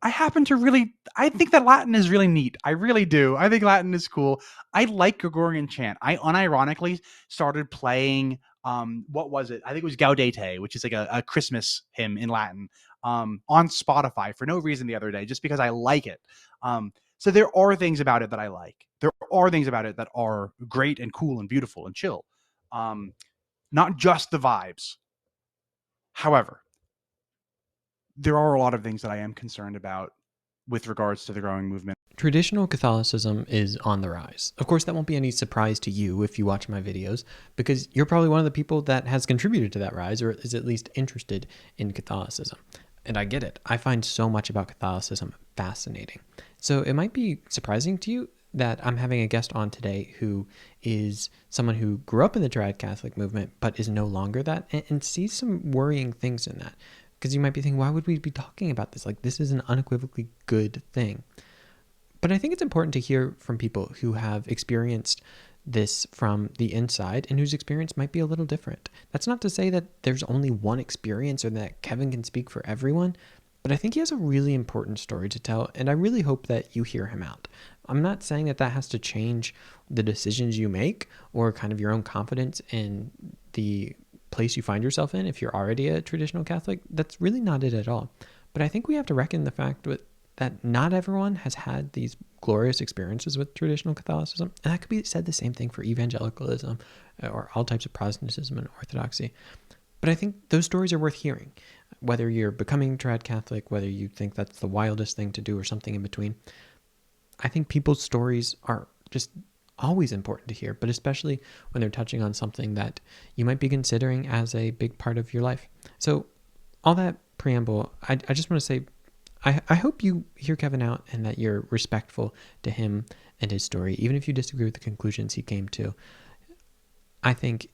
I think that Latin is really neat. I really do. I think Latin is cool. I like Gregorian chant. I unironically started playing, what was it? I think it was Gaudete, which is like a Christmas hymn in Latin, on Spotify for no reason the other day, just because I like it. So there are things about it that I like. There are things about it that are great and cool and beautiful and chill. Um, Not just the vibes. However, there are a lot of things that I am concerned about with regards to the growing movement. Traditional Catholicism is on the rise. Of course, that won't be any surprise to you if you watch my videos, because you're probably one of the people that has contributed to that rise or is at least interested in Catholicism. And I get it. I find so much about Catholicism fascinating. So it might be surprising to you that I'm having a guest on today who is someone who grew up in the Trad Catholic movement but is no longer that, and sees some worrying things in that. Because you might be thinking, why would we be talking about this? Like, this is an unequivocally good thing. But I think it's important to hear from people who have experienced this from the inside and whose experience might be a little different. That's not to say that there's only one experience or that Kevin can speak for everyone, but I think he has a really important story to tell, and I really hope that you hear him out. I'm not saying that that has to change the decisions you make or kind of your own confidence in the place you find yourself in if you're already a traditional Catholic. That's really not it at all. But I think we have to reckon the fact that not everyone has had these glorious experiences with traditional Catholicism. And that could be said the same thing for evangelicalism or all types of Protestantism and Orthodoxy. But I think those stories are worth hearing, whether you're becoming trad Catholic, whether you think that's the wildest thing to do or something in between. I think people's stories are just always important to hear, but especially when they're touching on something that you might be considering as a big part of your life. So all that preamble, I just want to say, I hope you hear Kevin out and that you're respectful to him and his story, even if you disagree with the conclusions he came to. I think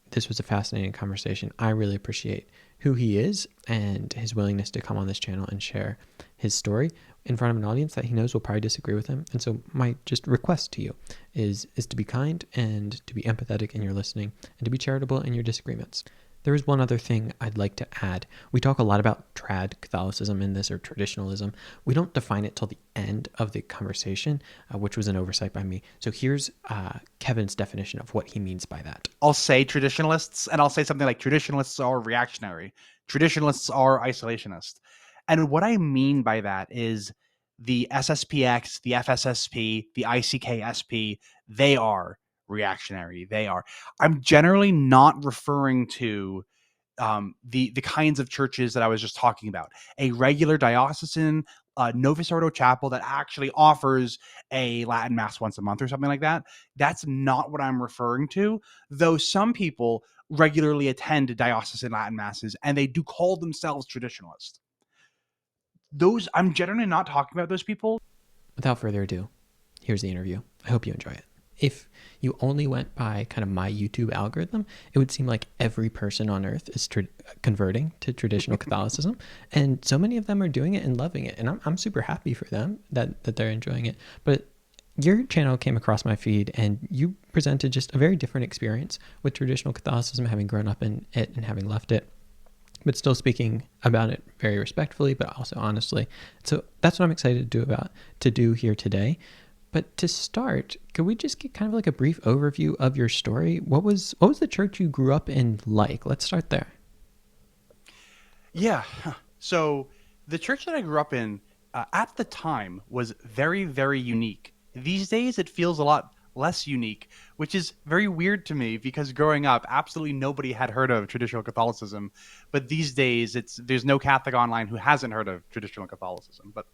this was a fascinating conversation. I really appreciate who he is and his willingness to come on this channel and share his story in front of an audience that he knows will probably disagree with him. And so my just request to you is to be kind and to be empathetic in your listening and to be charitable in your disagreements. There is one other thing I'd like to add. We talk a lot about trad Catholicism in this, or traditionalism. We don't define it till the end of the conversation, which was an oversight by me. So here's Kevin's definition of what he means by that. I'll say traditionalists, and I'll say something like traditionalists are reactionary, traditionalists are isolationist. And what I mean by that is the SSPX, the FSSP, the ICKSP, they are reactionary. They are. I'm generally not referring to the kinds of churches that I was just talking about. A regular diocesan Novus Ordo chapel that actually offers a Latin mass once a month or something like that. That's not what I'm referring to, though some people regularly attend diocesan Latin masses and they do call themselves traditionalists. Those, I'm generally not talking about those people. Without further ado, here's the interview. I hope you enjoy it. If you only went by kind of my YouTube algorithm, it would seem like every person on earth is converting to traditional Catholicism. And so many of them are doing it and loving it. And I'm super happy for them that they're enjoying it. But your channel came across my feed and you presented just a very different experience with traditional Catholicism, having grown up in it and having left it, but still speaking about it very respectfully, but also honestly. So that's what I'm excited to do here today. But to start, could we just get kind of like a brief overview of your story? What was the church you grew up in like? Let's start there. Yeah. So the church that I grew up in at the time was very, very unique. These days, it feels a lot less unique, which is very weird to me because growing up, absolutely nobody had heard of traditional Catholicism. But these days, there's no Catholic online who hasn't heard of traditional Catholicism. But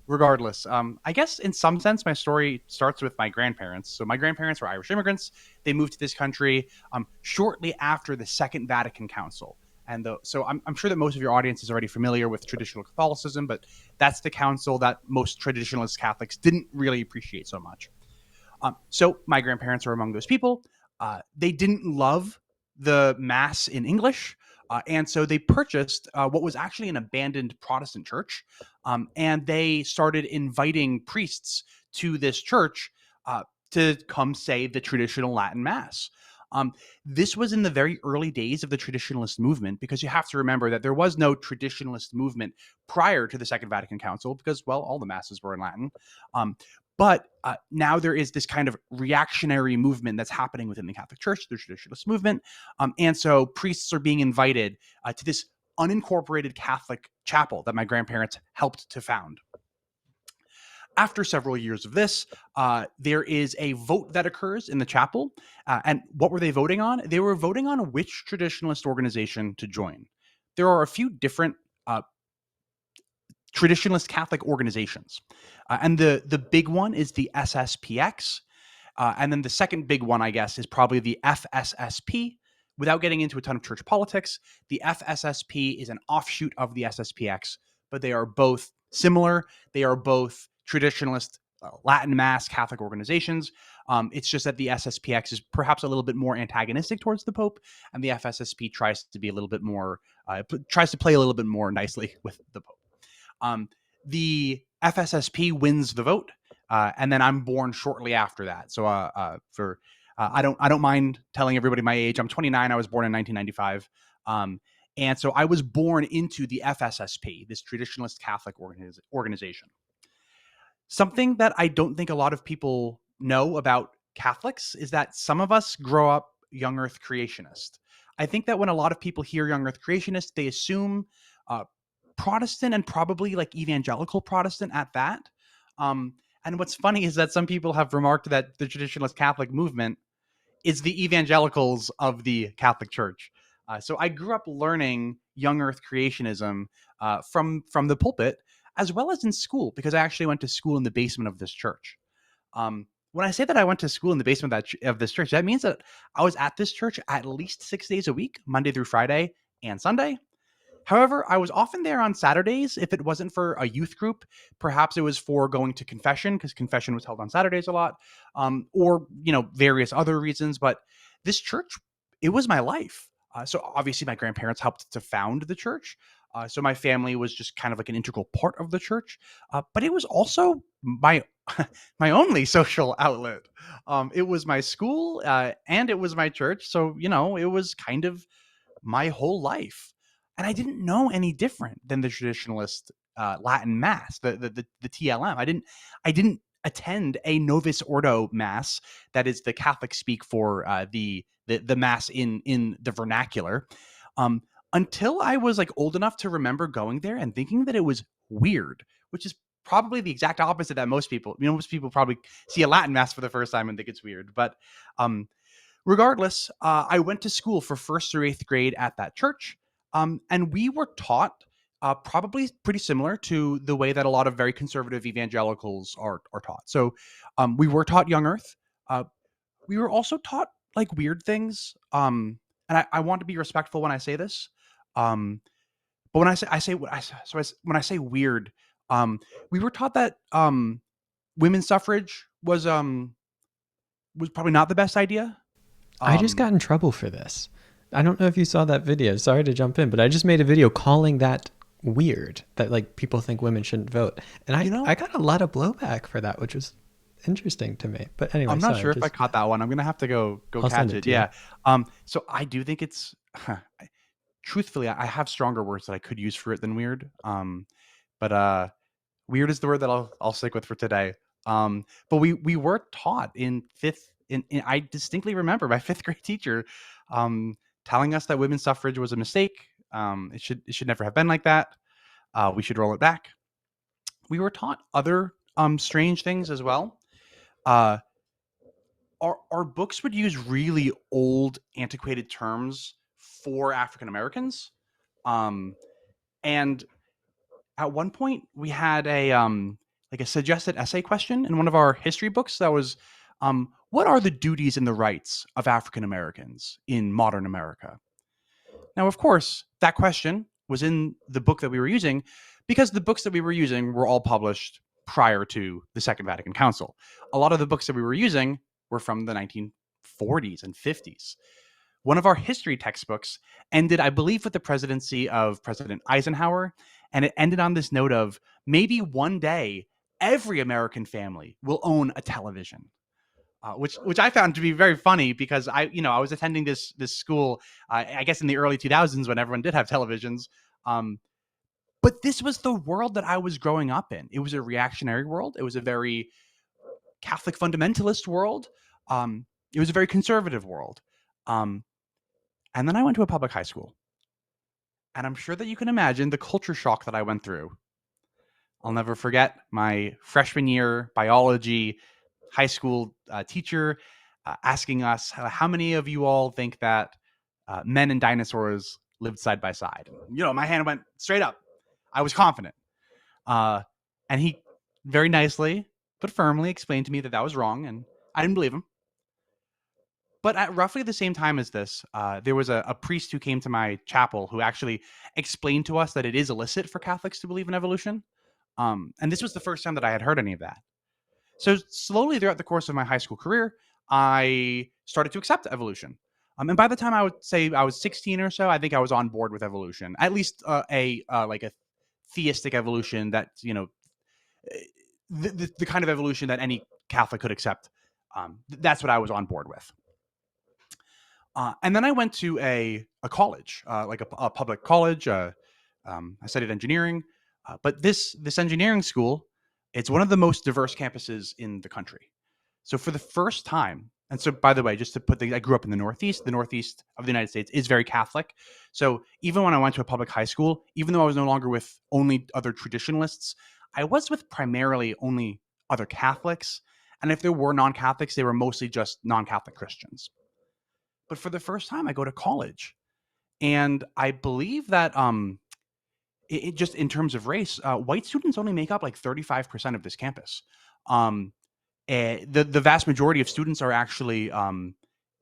regardless, I guess in some sense, my story starts with my grandparents. So my grandparents were Irish immigrants. They moved to this country shortly after the Second Vatican Council. So I'm sure that most of your audience is already familiar with traditional Catholicism, but that's the council that most traditionalist Catholics didn't really appreciate so much. So my grandparents were among those people. They didn't love the Mass in English. And so they purchased what was actually an abandoned Protestant church. And they started inviting priests to this church to come say the traditional Latin Mass. Um, this was in the very early days of the traditionalist movement, because you have to remember that there was no traditionalist movement prior to the Second Vatican Council, because, well, all the masses were in Latin. But now there is this kind of reactionary movement that's happening within the Catholic Church, the traditionalist movement. And so priests are being invited to this unincorporated Catholic chapel that my grandparents helped to found. After several years of this, there is a vote that occurs in the chapel. And what were they voting on? They were voting on which traditionalist organization to join. There are a few different traditionalist Catholic organizations. And the big one is the SSPX. And then the second big one, I guess, is probably the FSSP. Without getting into a ton of church politics, the FSSP is an offshoot of the SSPX, but they are both similar. They are both traditionalist Latin Mass Catholic organizations. It's just that the SSPX is perhaps a little bit more antagonistic towards the Pope, and the FSSP tries to be a little bit more, tries to play a little bit more nicely with the Pope. The FSSP wins the vote, and then I'm born shortly after that. So I don't mind telling everybody my age. I'm 29. I was born in 1995. And so I was born into the FSSP, this traditionalist Catholic organization. Something that I don't think a lot of people know about Catholics is that some of us grow up young earth creationist. I think that when a lot of people hear young earth creationist, they assume uh, Protestant, and probably like evangelical Protestant at that. And what's funny is that some people have remarked that the traditionalist Catholic movement is the evangelicals of the Catholic Church. So I grew up learning young earth creationism from the pulpit, as well as in school, because I actually went to school in the basement of this church. When I say that I went to school in the basement of this church, that means that I was at this church at least 6 days a week, Monday through Friday and Sunday. However, I was often there on Saturdays if it wasn't for a youth group. Perhaps it was for going to confession, because confession was held on Saturdays a lot, or various other reasons. But this church, it was my life. So obviously, my grandparents helped to found the church. So my family was just kind of like an integral part of the church. But it was also my my only social outlet. It was my school, and it was my church. So it was kind of my whole life, and I didn't know any different than the traditionalist Latin Mass, the TLM. I didn't attend a Novus Ordo Mass, that is the Catholic speak for the Mass in the vernacular, um, until I was like old enough to remember going there and thinking that it was weird, which is probably the exact opposite that most people. Most people probably see a Latin Mass for the first time and think it's weird, but um, regardless, I went to school for first through eighth grade at that church, and we were taught probably pretty similar to the way that a lot of very conservative evangelicals are taught. So we were taught young earth. Uh, we were also taught like weird things, and I want to be respectful when I say this. But when when I say weird, we were taught that women's suffrage was probably not the best idea. I just Um, got in trouble for this. I don't know if you saw that video. Sorry to jump in, but I just made a video calling that weird, that like people think women shouldn't vote. And you I know, got a lot of blowback for that, which was interesting to me. But anyway, I'm not sorry, sure if I just caught that one. I'm gonna have to go I'll send catch it it. to you. Yeah. So I do think it's truthfully, I have stronger words that I could use for it than weird. But weird is the word that I'll stick with for today. But we were taught in fifth. I distinctly remember my fifth grade teacher telling us that women's suffrage was a mistake. It should never have been like that. We should roll it back. We were taught other strange things as well. Uh, our books would use really old, antiquated terms for African Americans. Um, and at one point, we had a like a suggested essay question in one of our history books that was, what are the duties and the rights of African Americans in modern America? Now, of course, that question was in the book that we were using, because the books that we were using were all published prior to the Second Vatican Council. A lot of the books that we were using were from the 1940s and 50s. One of our history textbooks ended, I believe, with the presidency of President Eisenhower, and it ended on this note of maybe one day every American family will own a television. which I found to be very funny because I was attending this school, I guess in the early 2000s when everyone did have televisions. Um, but this was the world that I was growing up in. It was a reactionary world. It was a very Catholic fundamentalist world. It was a very conservative world. Um, and then I went to a public high school, and I'm sure that you can imagine the culture shock that I went through. I'll never forget my freshman year biology high school teacher asking us, how many of you all think that men and dinosaurs lived side by side? My hand went straight up. I was confident. Uh, and he very nicely but firmly explained to me that that was wrong, and I didn't believe him. But at roughly the same time as this, there was a priest who came to my chapel who actually explained to us that it is illicit for Catholics to believe in evolution. And this was the first time that I had heard any of that. So slowly throughout the course of my high school career, I started to accept evolution. And by the time I would say I was 16 or so, I think I was on board with evolution, at least a theistic evolution that the kind of evolution that any Catholic could accept. That's what I was on board with. And then I went to a college, like a public college. I studied engineering, but this engineering school, it's one of the most diverse campuses in the country. So for the first time, and so by the way, just to put I grew up in the Northeast. The Northeast of the United States is very Catholic. So even when I went to a public high school, even though I was no longer with only other traditionalists, I was with primarily only other Catholics. And if there were non-Catholics, they were mostly just non-Catholic Christians. But for the first time, I go to college, and I believe that it just in terms of race, white students only make up like 35% of this campus. Um, the vast majority of students are actually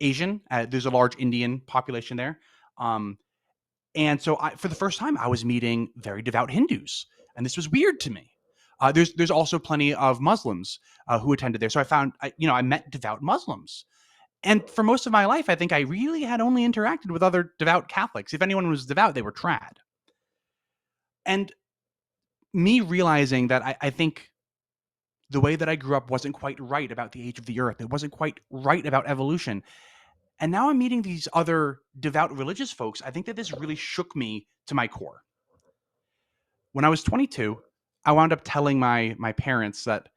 Asian. There's a large Indian population there, um, and so for the first time, I was meeting very devout Hindus, and this was weird to me. There's also plenty of Muslims who attended there, so I met devout Muslims. And for most of my life, I think I really had only interacted with other devout Catholics. If anyone was devout, they were trad. And me realizing that I think the way that I grew up wasn't quite right about the age of the earth. It wasn't quite right about evolution. And now I'm meeting these other devout religious folks. I think that this really shook me to my core. When I was 22, I wound up telling my parents that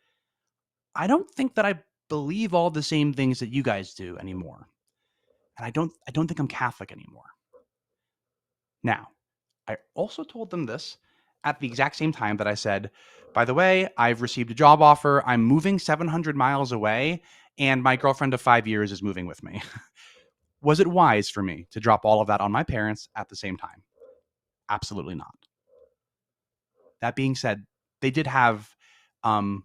I don't think that I believe all the same things that you guys do anymore. And I don't think I'm Catholic anymore. Now, I also told them this at the exact same time that I said, by the way, I've received a job offer. I'm moving 700 miles away, and my girlfriend of 5 years is moving with me. Was it wise for me to drop all of that on my parents at the same time? Absolutely not. That being said, they did have um,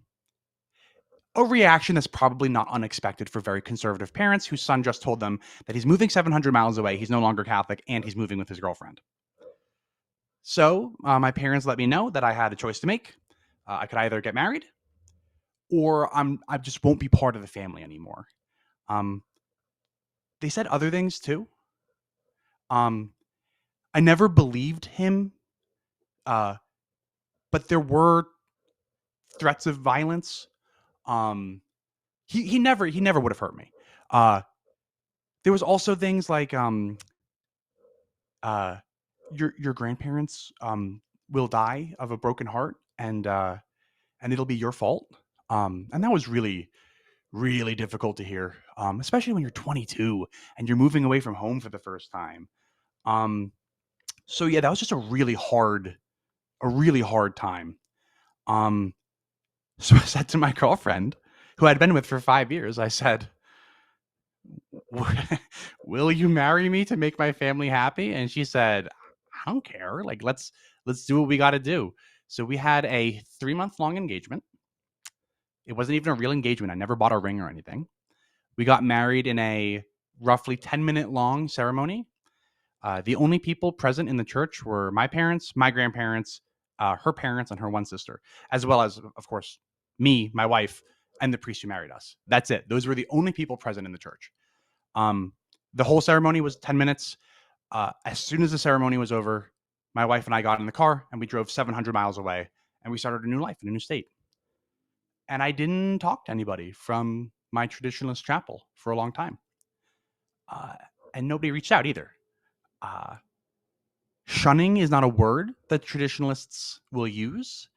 a reaction that's probably not unexpected for very conservative parents whose son just told them that he's moving 700 miles away, he's no longer Catholic, and he's moving with his girlfriend. So my parents let me know that I had a choice to make. I could either get married, or I just won't be part of the family anymore. Um, they said other things too. Um, I never believed him, uh, but there were threats of violence. Um, he never would have hurt me. Uh, there was also things like uh, your grandparents will die of a broken heart, and it'll be your fault. And that was really really difficult to hear, especially when you're 22 and you're moving away from home for the first time. Um, so yeah, that was just a really hard time. Um, so I said to my girlfriend, who I'd been with for 5 years, I said, "Will you marry me to make my family happy?" And she said, "I don't care. Like, let's do what we got to do." So we had a 3 month long engagement. It wasn't even a real engagement. I never bought a ring or anything. We got married in a roughly 10-minute long ceremony. The only people present in the church were my parents, my grandparents, her parents, and her one sister, as well as, of course, me, my wife, and the priest who married us. That's it. Those were the only people present in the church. Um, the whole ceremony was 10 minutes. As soon as the ceremony was over, my wife and I got in the car and we drove 700 miles away, and we started a new life in a new state. And I didn't talk to anybody from my traditionalist chapel for a long time, uh, and nobody reached out either. Uh, Shunning is not a word that traditionalists will use,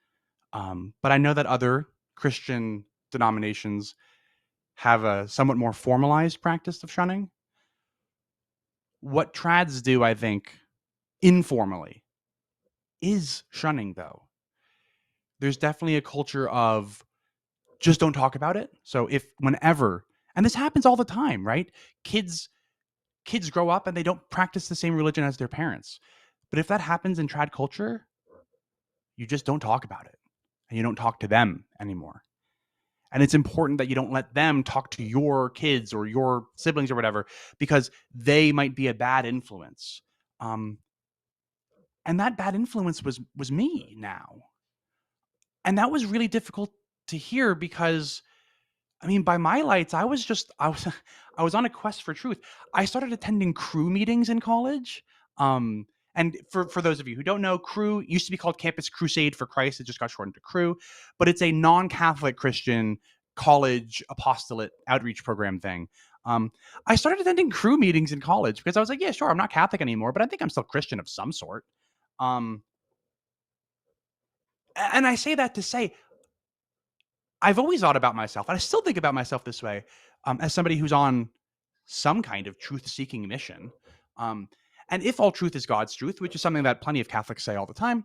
but I know that other Christian denominations have a somewhat more formalized practice of shunning. What trads do, I think, informally, is shunning, though. There's definitely a culture of just don't talk about it. So if whenever, and this happens all the time, right? Kids kids grow up and they don't practice the same religion as their parents. But if that happens in trad culture, you just don't talk about it and you don't talk to them anymore. And it's important that you don't let them talk to your kids or your siblings or whatever, because they might be a bad influence. Um, and that bad influence was me now. And that was really difficult to hear because I mean, by my lights, I was I was on a quest for truth. I started attending crew meetings in college. Um, and for those of you who don't know, crew used to be called Campus Crusade for Christ. It just got shortened to crew, but it's a non-Catholic Christian college apostolate outreach program thing. Um, I started attending crew meetings in college because I was like, yeah, sure, I'm not Catholic anymore, but I think I'm still Christian of some sort. Um, and I say that to say I've always thought about myself, and I still think about myself this way, as somebody who's on some kind of truth-seeking mission. Um, and if all truth is God's truth, which is something that plenty of Catholics say all the time,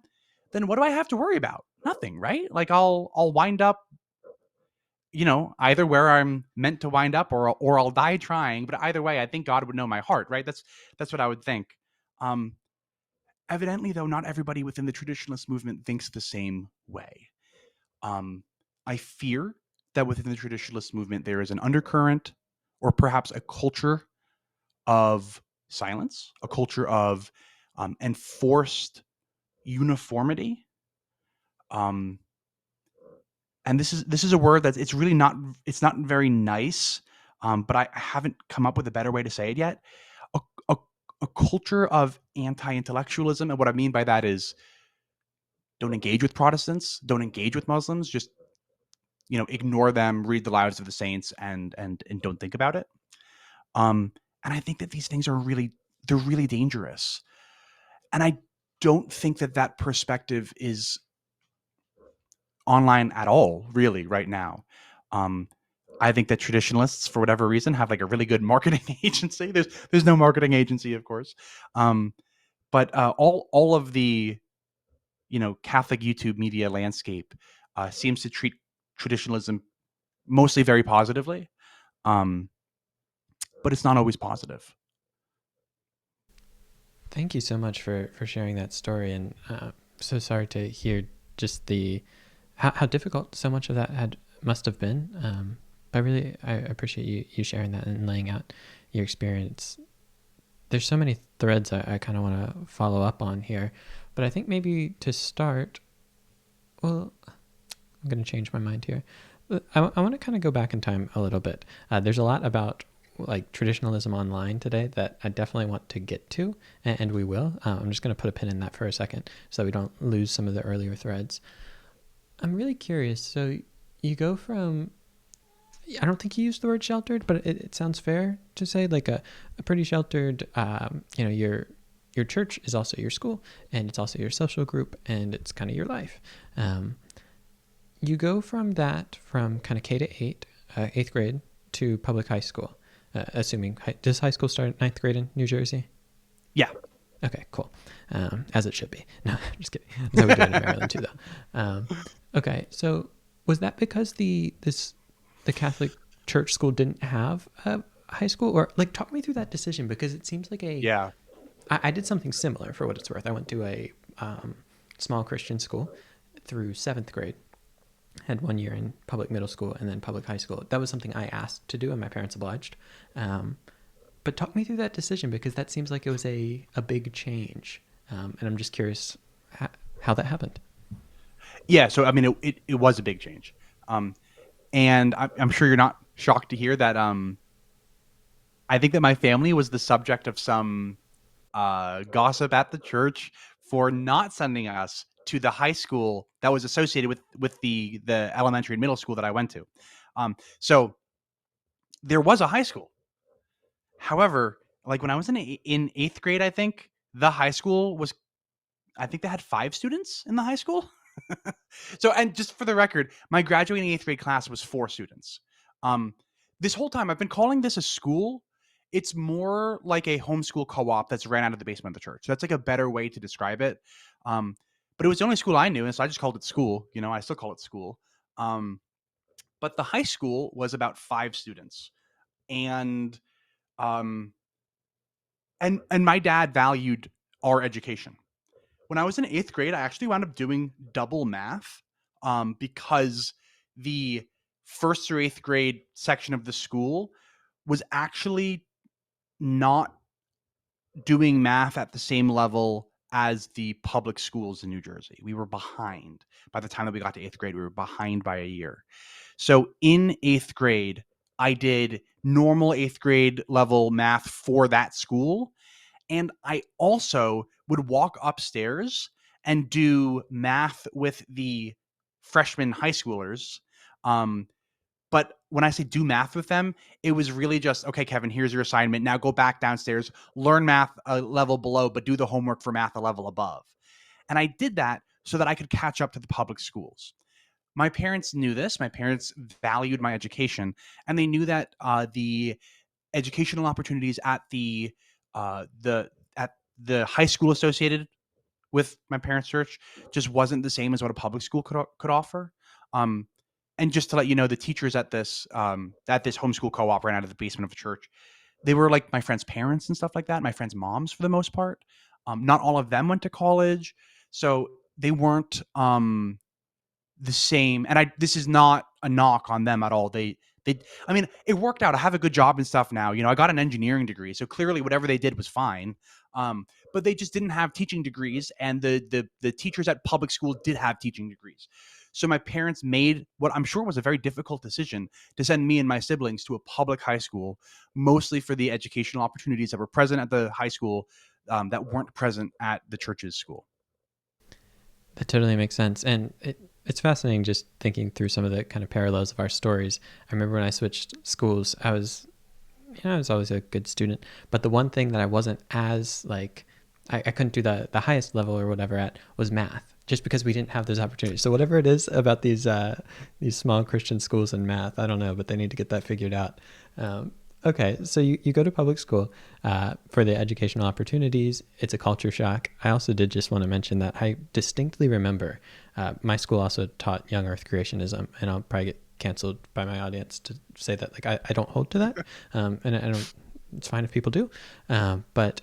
then what do I have to worry about? Nothing, right? Like I'll wind up, either where I'm meant to wind up, or I'll die trying. But either way, I think God would know my heart, right? That's what I would think. Um, Evidently, though, not everybody within the traditionalist movement thinks the same way. Um, I fear that within the traditionalist movement, there is an undercurrent or perhaps a culture of silence, a culture of enforced uniformity. Um, and this is a word that it's not very nice, but I haven't come up with a better way to say it yet. A, a, a culture of anti-intellectualism, and what I mean by that is don't engage with Protestants, don't engage with Muslims, just ignore them, read the lives of the saints, and don't think about it. And I think that these things they're really dangerous, and I don't think that perspective is online at all, really, right now. Um, I think that traditionalists, for whatever reason, have like a really good marketing agency. There's no marketing agency, of course, um, but all of the Catholic YouTube media landscape seems to treat traditionalism mostly very positively. Um, but it's not always positive. Thank you so much for sharing that story, and so sorry to hear just the how difficult so much of that had must have been. But really, I appreciate you sharing that and laying out your experience. There's so many threads I kind of want to follow up on here, but I think maybe to start, well, I'm going to change my mind here. I want to kind of go back in time a little bit. There's a lot about like traditionalism online today that I definitely want to get to, and we will. I'm just going to put a pin in that for a second so that we don't lose some of the earlier threads. I'm really curious. So you go from, I don't think you used the word sheltered, but it sounds fair to say like a pretty sheltered, your church is also your school, and it's also your social group, and it's kind of your life. You go from kind of K to 8, 8th grade, to public high school, assuming, does high school start at 9th grade in New Jersey? Yeah. Okay, cool. As it should be. No, just kidding. That's how we do it in Maryland too, though. Okay, so was that because the Catholic church school didn't have a high school? Or like talk me through that decision, because it seems like Yeah. I did something similar for what it's worth. I went to a small Christian school through 7th grade, had 1 year in public middle school and then public high school. That was something I asked to do and my parents obliged. But talk me through that decision, because that seems like it was a big change. And I'm just curious how that happened. Yeah. So I mean, it was a big change, and I'm sure you're not shocked to hear that. I think that my family was the subject of some gossip at the church for not sending us to the high school that was associated with the elementary and middle school that I went to. So there was a high school. However, like when I was in eighth grade, I think the high school was, I think they had 5 students in the high school. So, and just for the record, my graduating eighth grade class was 4 students. Um, this whole time, I've been calling this a school. It's more like a homeschool co-op that's ran out of the basement of the church. So that's like a better way to describe it. Um, but it was the only school I knew, and so I just called it school. You know, I still call it school. Um, but the high school was about 5 students, and um, and my dad valued our education. When I was in eighth grade, I actually wound up doing double math, because the first through eighth grade section of the school was actually not doing math at the same level as the public schools in New Jersey. We were behind. By the time that we got to eighth grade, we were behind by a year. So in eighth grade, I did normal eighth grade level math for that school. And I also would walk upstairs and do math with the freshman high schoolers. Um, but when I say do math with them, it was really just, okay, Kevin, here's your assignment. Now go back downstairs, learn math a level below, but do the homework for math a level above. And I did that so that I could catch up to the public schools. My parents knew this. My parents valued my education, and they knew that the educational opportunities at the at the high school associated with my parents' church just wasn't the same as what a public school could offer. Um, and just to let you know, the teachers at this homeschool co-op ran out of the basement of a church. They were like my friends' parents and stuff like that. My friends' moms for the most part. Not all of them went to college, so they weren't the same. And I this is not a knock on them at all. They I mean, it worked out. I have a good job and stuff now. You know, I got an engineering degree, so clearly whatever they did was fine. But they just didn't have teaching degrees, and the teachers at public school did have teaching degrees. So my parents made what I'm sure was a very difficult decision to send me and my siblings to a public high school, mostly for the educational opportunities that were present at the high school, that weren't present at the church's school. That totally makes sense. And it's fascinating just thinking through some of the kind of parallels of our stories. I remember when I switched schools, I was always a good student, but the one thing that I wasn't as like, I couldn't do the highest level or whatever at was math, just because we didn't have those opportunities. So whatever it is about these small Christian schools and math, I don't know, but they need to get that figured out. Okay, so you go to public school for the educational opportunities. It's a culture shock. I also did just want to mention that I distinctly remember my school also taught young earth creationism, and I'll probably get canceled by my audience to say that like I don't hold to that, and I don't. It's fine if people do, but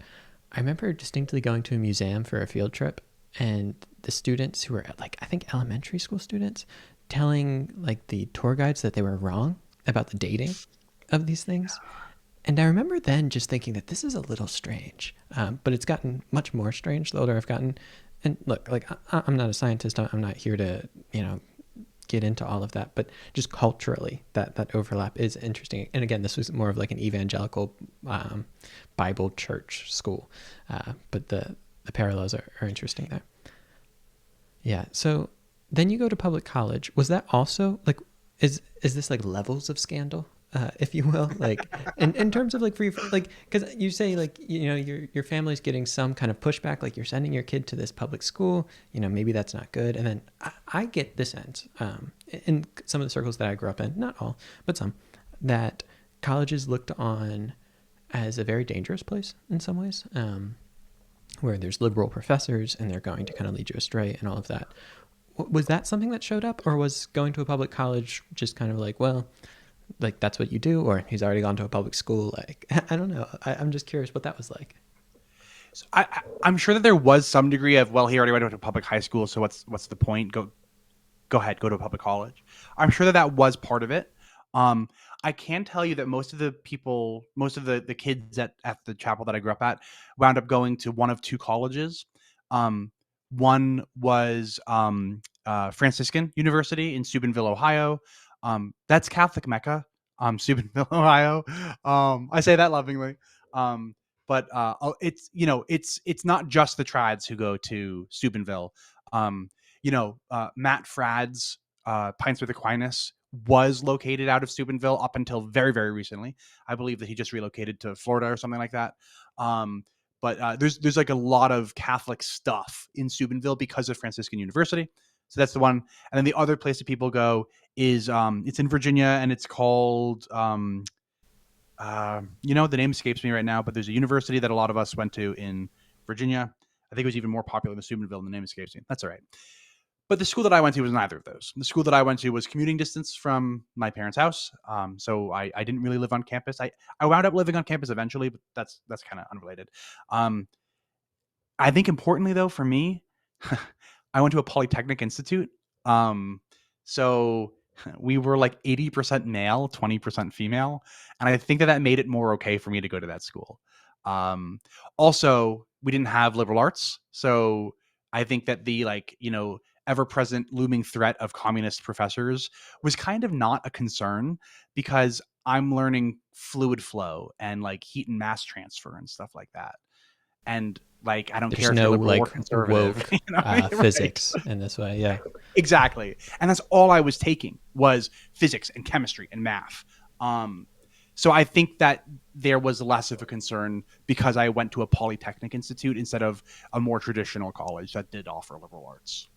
I remember distinctly going to a museum for a field trip, and the students who were like I think elementary school students telling like the tour guides that they were wrong about the dating of these things. And I remember then just thinking that this is a little strange, but it's gotten much more strange the older I've gotten. And look, like I'm not a scientist. I'm not here to get into all of that, but just culturally, that overlap is interesting. And again, this was more of like an evangelical Bible church school, but the parallels are interesting there. Yeah. So then you go to public college. Was that also like is this like levels of scandal? If you will, like in terms of like for you, like because you say like your family's getting some kind of pushback, like you're sending your kid to this public school, maybe that's not good, and then I get this sense in some of the circles that I grew up in, not all, but some, that colleges looked on as a very dangerous place in some ways, where there's liberal professors and they're going to kind of lead you astray and all of that. Was that something that showed up, or was going to a public college just kind of like, well, like that's what you do, or he's already gone to a public school? Like, I don't know. I'm just curious what that was like. So I'm sure that there was some degree of, well, he already went to a public high school, so what's the point? Go ahead, go to a public college. I'm sure that that was part of it. Um, I can tell you that most of the people, most of the kids at the chapel that I grew up at, wound up going to one of 2 colleges. Um, one was Franciscan University in Steubenville, Ohio. That's Catholic Mecca, Steubenville, Ohio. I say that lovingly. Um, but it's it's not just the trads who go to Steubenville. Matt Fradd's Pints with Aquinas was located out of Steubenville up until very, very recently. I believe that he just relocated to Florida or something like that. Um, but there's like a lot of Catholic stuff in Steubenville because of Franciscan University. So that's the one. And then the other place that people go is it's in Virginia, and it's called the name escapes me right now, but there's a university that a lot of us went to in Virginia. I think it was even more popular than Steubenville, and the name escapes me. That's all right. But the school that I went to was neither of those. The school that I went to was commuting distance from my parents' house. So I didn't really live on campus. I wound up living on campus eventually, but that's kind of unrelated. Um, I think importantly though, for me, I went to a polytechnic institute. Um, so we were like 80% male, 20% female. And I think that that made it more okay for me to go to that school. Um, Also, we didn't have liberal arts. So I think that the ever present looming threat of communist professors was kind of not a concern because I'm learning fluid flow and like heat and mass transfer and stuff like that. And like, I don't care There's if you're no liberal or like conservative, woke right? physics in this way. Yeah. Exactly. And that's all I was taking was physics and chemistry and math. Um, so I think that there was less of a concern because I went to a polytechnic institute instead of a more traditional college that did offer liberal arts.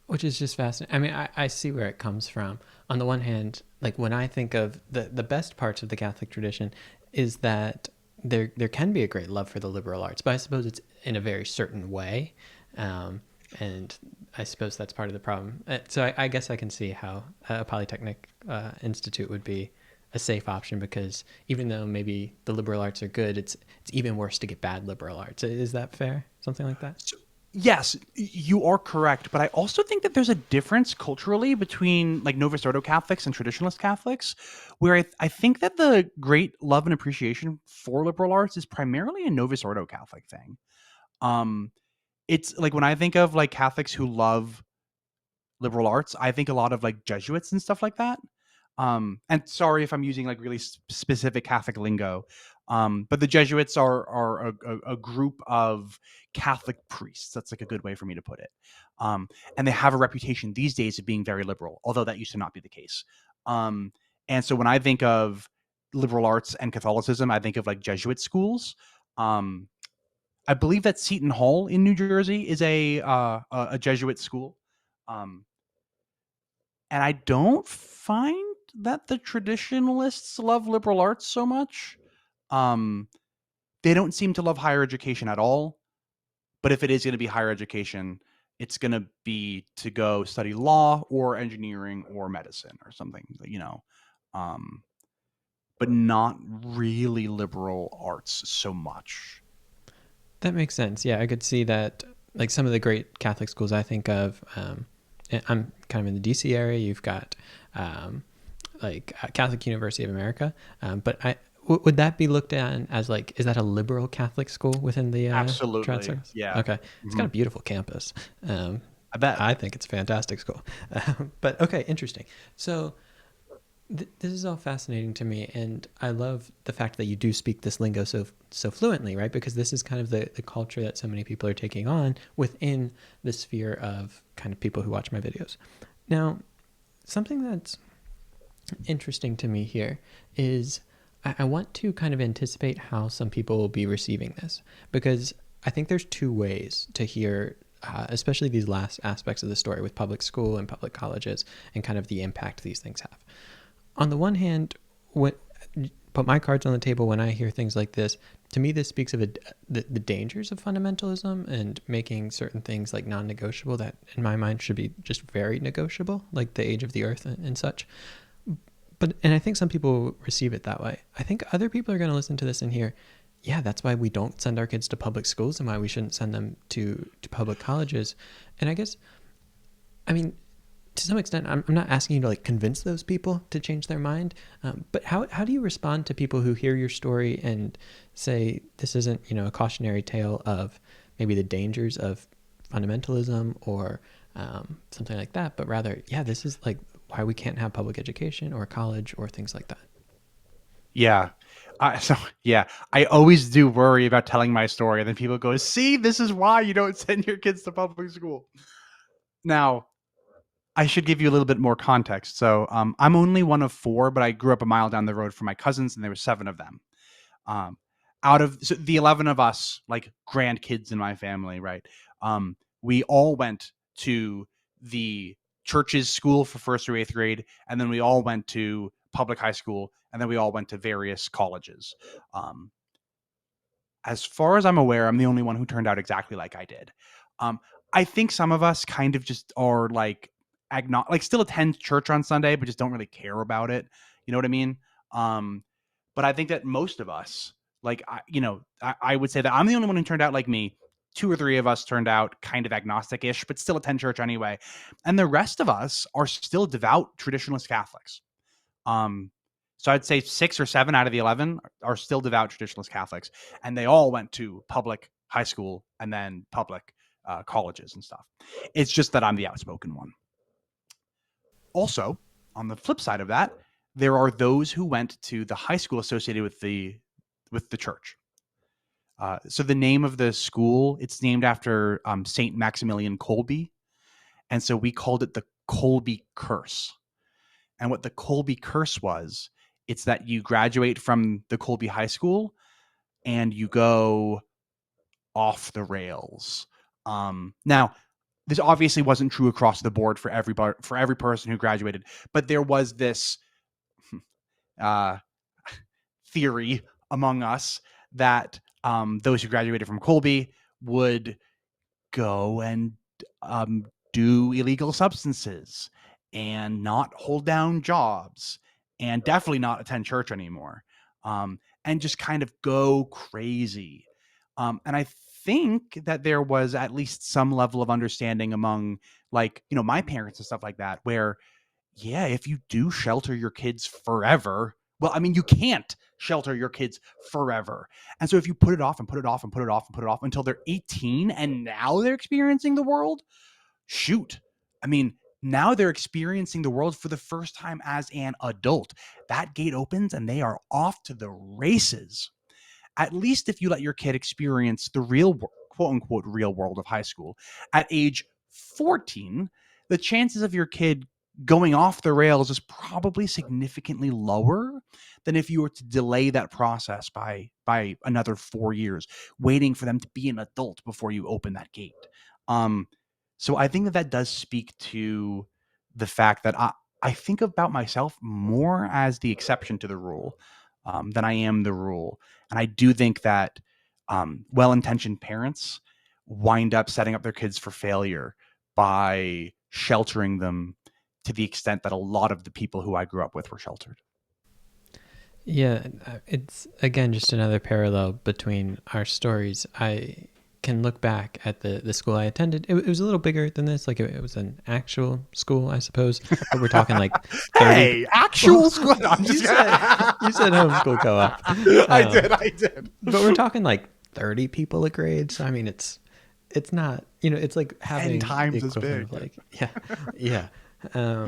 Which is just fascinating. I mean, I see where it comes from. On the one hand, like when I think of the best parts of the Catholic tradition is that there can be a great love for the liberal arts, but I suppose it's in a very certain way. Um, and I suppose that's part of the problem. So I guess I can see how a Polytechnic Institute would be a safe option because even though maybe the liberal arts are good, it's even worse to get bad liberal arts. Is that fair? Something like that? So, yes, you are correct, but I also think that there's a difference culturally between like Novus Ordo Catholics and Traditionalist Catholics, where I think that the great love and appreciation for liberal arts is primarily a Novus Ordo Catholic thing. Um, it's like when I think of like Catholics who love liberal arts, I think a lot of like Jesuits and stuff like that. And sorry if I'm using like really specific Catholic lingo, but the Jesuits are a group of Catholic priests. That's like a good way for me to put it. Um, and they have a reputation these days of being very liberal, although that used to not be the case. Um, and so when I think of liberal arts and Catholicism, I think of like Jesuit schools. Um, I believe that Seton Hall in New Jersey is a Jesuit school. Um, and I don't find that the traditionalists love liberal arts so much. Um, they don't seem to love higher education at all. But if it is going to be higher education, it's going to be to go study law or engineering or medicine or something, um, but not really liberal arts so much. That makes sense. Yeah, I could see that. Like some of the great Catholic schools I think of, I'm kind of in the DC area. You've got like Catholic University of America, but would that be looked at as like is that a liberal Catholic school within the trad Absolutely. circles? Yeah. Okay, it's got Hmm. a beautiful campus. Um, I bet. I think it's a fantastic school. But okay, interesting. So this is all fascinating to me, and I love the fact that you do speak this lingo so fluently, right? Because this is kind of the culture that so many people are taking on within the sphere of kind of people who watch my videos. Now, something that's interesting to me here is I want to kind of anticipate how some people will be receiving this because I think there's two ways to hear especially these last aspects of the story with public school and public colleges and kind of the impact these things have. On the one hand, when put my cards on the table when I hear things like this, to me this speaks of the dangers of fundamentalism and making certain things like non-negotiable that in my mind should be just very negotiable, like the age of the earth and such. But and I think some people receive it that way. I think other people are going to listen to this and hear, yeah, that's why we don't send our kids to public schools and why we shouldn't send them to public colleges. And I guess, I mean, to some extent, I'm not asking you to like convince those people to change their mind, but how do you respond to people who hear your story and say this isn't a cautionary tale of maybe the dangers of fundamentalism or something like that, but rather, yeah, this is like why we can't have public education or college or things like that. Yeah. So yeah, I always do worry about telling my story, and then people go, "See, this is why you don't send your kids to public school." Now, I should give you a little bit more context. So I'm only one of four, but I grew up a mile down the road from my cousins, and there were seven of them. Um, out of the 11 of us, like grandkids in my family, right? We all went to the church's school for first through eighth grade, and then we all went to public high school, and then we all went to various colleges. Um, as far as I'm aware, I'm the only one who turned out exactly like I did. Um, I think some of us kind of just are like like still attend church on Sunday, but just don't really care about it. You know what I mean? Um, but I think that most of us, like, I would say that I'm the only one who turned out like me. Two or three of us turned out kind of agnostic-ish, but still attend church anyway. And the rest of us are still devout traditionalist Catholics. Um, so I'd say 6 or 7 out of the 11 are still devout traditionalist Catholics, and they all went to public high school and then public colleges and stuff. It's just that I'm the outspoken one. Also, on the flip side of that, there are those who went to the high school associated with the church. So the name of the school, it's named after Saint Maximilian Kolbe, and so we called it the Kolbe Curse. And what the Kolbe Curse was, it's that you graduate from the Kolbe High School and you go off the rails. Now, this obviously wasn't true across the board for every person who graduated, but there was this uh, theory among us that those who graduated from Colby would go and um, do illegal substances and not hold down jobs and definitely not attend church anymore, and just kind of go crazy. And I think that there was at least some level of understanding among, like, my parents and stuff like that, where, yeah, if you do shelter your kids forever, well, I mean, you can't shelter your kids forever. And so if you put it off and put it off and put it off and put it off until they're 18 and now they're experiencing the world, shoot. I mean, now they're experiencing the world for the first time as an adult. That gate opens and they are off to the races. At least if you let your kid experience the real, quote unquote, real world of high school at age 14, the chances of your kid going off the rails is probably significantly lower than if you were to delay that process by another 4 years, waiting for them to be an adult before you open that gate. Um, so I think that that does speak to the fact that I think about myself more as the exception to the rule, than I am the rule. And I do think that well-intentioned parents wind up setting up their kids for failure by sheltering them to the extent that a lot of the people who I grew up with were sheltered. Yeah, it's again just another parallel between our stories. I can look back at the school I attended. It was a little bigger than this. Like it was an actual school, I suppose. But we're talking like 30. Hey, actual school? No, I'm you just said you said homeschool co-op. I did. I did. But we're talking like 30 people a grade. So I mean, it's not, it's like 10 having the times as equivalent of big. like, yeah, yeah.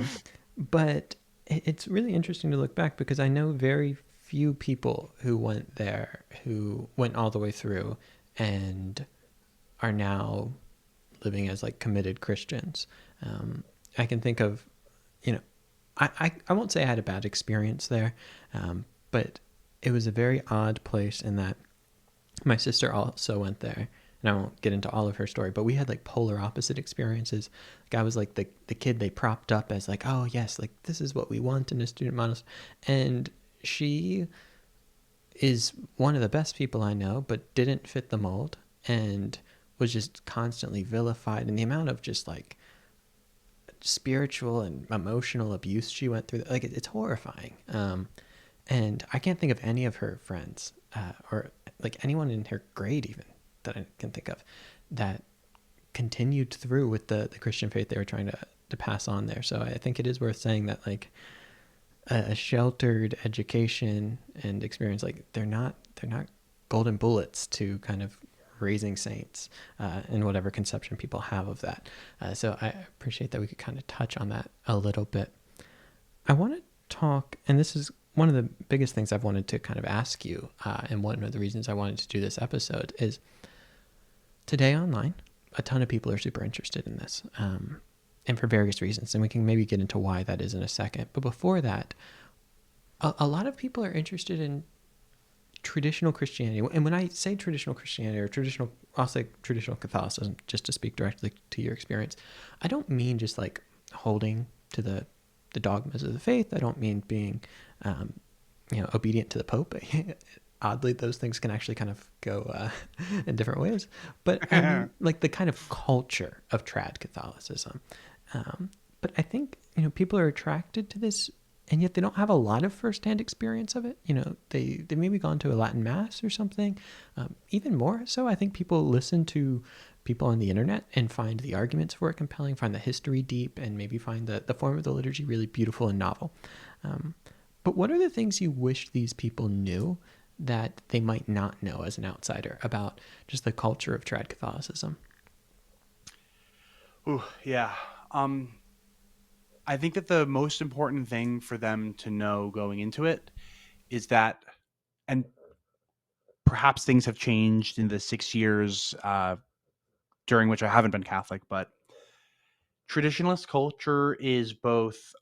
But it's really interesting to look back because I know very few people who went there, who went all the way through and are now living as like committed Christians. I can think of, you know, I won't say I had a bad experience there, but it was a very odd place in that my sister also went there, and I won't get into all of her story, but we had like polar opposite experiences. Like I was like the kid they propped up as like, oh yes, like this is what we want in a student model. And she is one of the best people I know, but didn't fit the mold and was just constantly vilified. And the amount of just like spiritual and emotional abuse she went through, like it's horrifying. And I can't think of any of her friends or like anyone in her grade even that I can think of that continued through with the Christian faith they were trying to pass on there. So I think it is worth saying that like a sheltered education and experience, like they're not golden bullets to kind of raising saints and whatever conception people have of that. So I appreciate that we could kind of touch on that a little bit. I want to talk, and this is one of the biggest things I've wanted to kind of ask you, and one of the reasons I wanted to do this episode is today online, a ton of people are super interested in this. and for various reasons. And we can maybe get into why that is in a second. But before that, a lot of people are interested in traditional Christianity. And when I say traditional Christianity or traditional, I'll say traditional Catholicism, just to speak directly to your experience. I don't mean just like holding to the dogmas of the faith. I don't mean being, obedient to the Pope. Oddly, those things can actually kind of go in different ways. But I mean, like the kind of culture of trad Catholicism. But I think people are attracted to this, and yet they don't have a lot of firsthand experience of it. They maybe gone to a Latin mass or something. Even more so, I think people listen to people on the internet and find the arguments for it compelling, find the history deep, and maybe find the form of the liturgy really beautiful and novel. But what are the things you wish these people knew that they might not know as an outsider about just the culture of trad Catholicism? Ooh, yeah. I think that the most important thing for them to know going into it is that, and perhaps things have changed in the 6 years during which I haven't been Catholic, but traditionalist culture is both